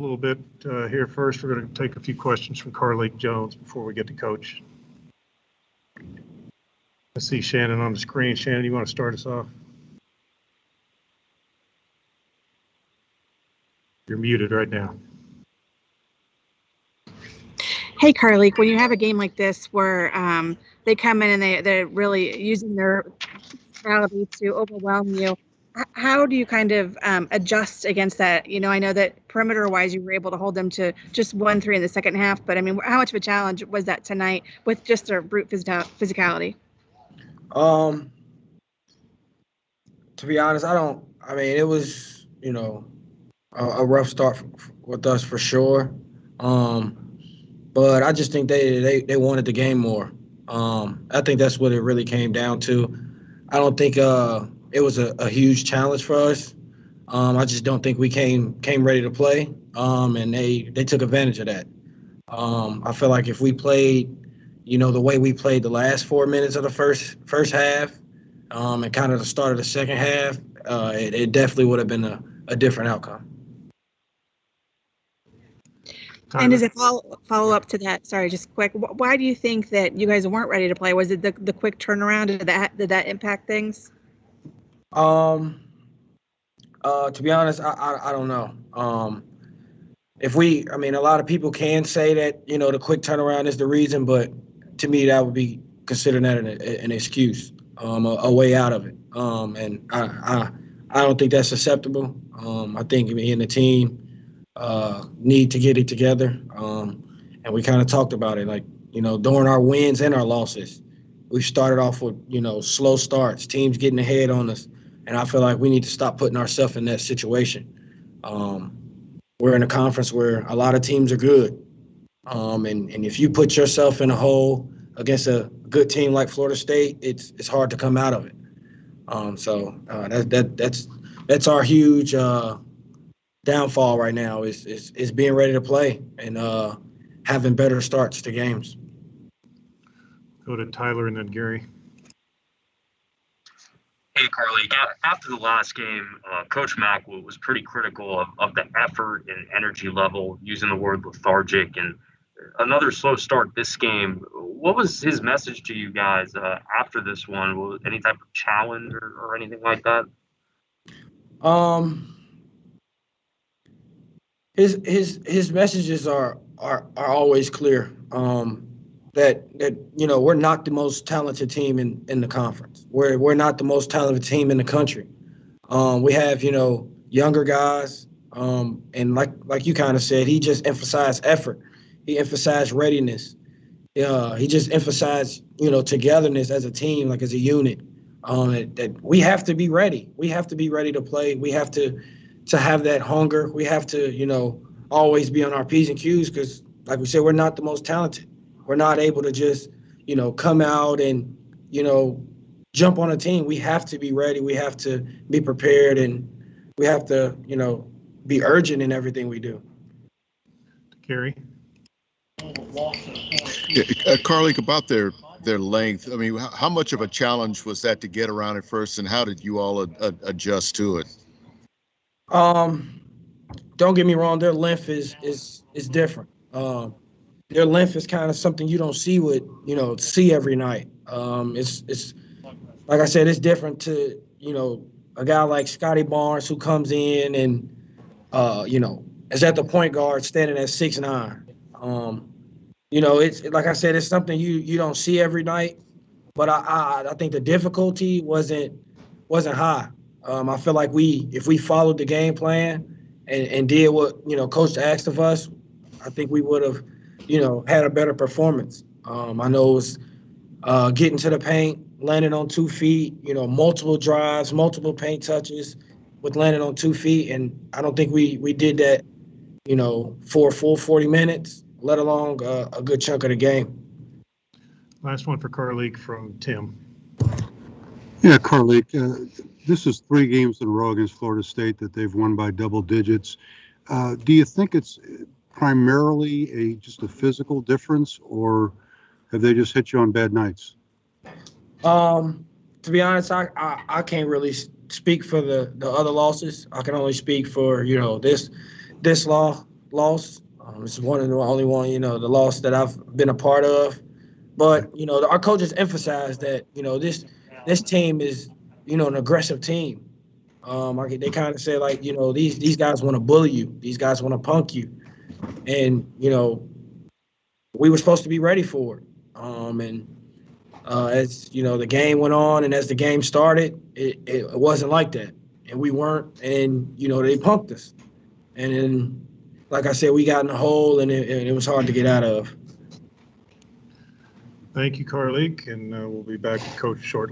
A little bit here first. We're going to take a few questions from Carlik Jones before we get to Coach. I see Shannon on the screen. Shannon, you want to start us off? You're muted right now. Hey, Carlik, when you have a game like this where they come in and they're really using their physicality to overwhelm you, how do you kind of adjust against that? You know, I know that perimeter-wise you were able to hold them to just 1-3 in the second half, but I mean, how much of a challenge was that tonight with just their brute physicality? To be honest, it was, a rough start with us for sure. But I just think they wanted the game more. I think that's what it really came down to. I don't think it was a huge challenge for us. I just don't think we came ready to play, and they took advantage of that. I feel like if we played, the way we played the last 4 minutes of the first half, and kind of the start of the second half, it definitely would have been a different outcome. And as a follow up to that, sorry, just quick, why do you think that you guys weren't ready to play? Was it the quick turnaround? Did that impact things? To be honest, I don't know. A lot of people can say that, the quick turnaround is the reason, but to me, that would be considered that an excuse, a way out of it. And I don't think that's acceptable. I think me and the team need to get it together. And we kind of talked about it, like, during our wins and our losses, we started off with, slow starts, teams getting ahead on us. And I feel like we need to stop putting ourselves in that situation. We're in a conference where a lot of teams are good. And if you put yourself in a hole against a good team like Florida State, it's hard to come out of it. That's our huge downfall right now is being ready to play and having better starts to games. Go to Tyler and then Gary. Hey, Carlik, after the last game, Coach Mack was pretty critical of the effort and energy level, using the word lethargic, and another slow start this game. What was his message to you guys after this one? Was any type of challenge or anything like that? His messages are always clear. That we're not the most talented team in the conference. We're not the most talented team in the country. We have younger guys, and like you kind of said, he just emphasized effort. He emphasized readiness. He just emphasized togetherness as a team, like as a unit. That we have to be ready. We have to be ready to play. We have to have that hunger. We have to always be on our P's and Q's because, like we said, we're not the most talented. We're not able to just, come out and, jump on a team. We have to be ready. We have to be prepared, and we have to, be urgent in everything we do. Gary? Carlik, about their length, I mean, how much of a challenge was that to get around at first, and how did you all adjust to it? Don't get me wrong, their length is different. Their length is kind of something you don't see every night. It's like I said, it's different to, a guy like Scotty Barnes who comes in and, is at the point guard standing at 6'9". It's like I said, it's something you don't see every night. But I think the difficulty wasn't high. I feel like if we followed the game plan and did what, Coach asked of us, I think we would have, had a better performance. I know it was getting to the paint, landing on 2 feet, multiple drives, multiple paint touches with landing on 2 feet. And I don't think we did that, for a full 40 minutes, let alone a good chunk of the game. Last one for Carlik from Tim. Yeah, Carlik, this is 3 games in a row against Florida State that they've won by double digits. Do you think it's primarily just a physical difference, or have they just hit you on bad nights? To be honest, I can't really speak for the other losses. I can only speak for this loss. It's one of the only one, the loss that I've been a part of. But, our coaches emphasized that, this team is, an aggressive team. They kind of say, like, these guys want to bully you. These guys want to punk you. And, we were supposed to be ready for it. As, the game went on and as the game started, it wasn't like that. And we weren't. And, they punked us. And then, like I said, we got in a hole and it was hard to get out of. Thank you, Carlik, and we'll be back with Coach shortly.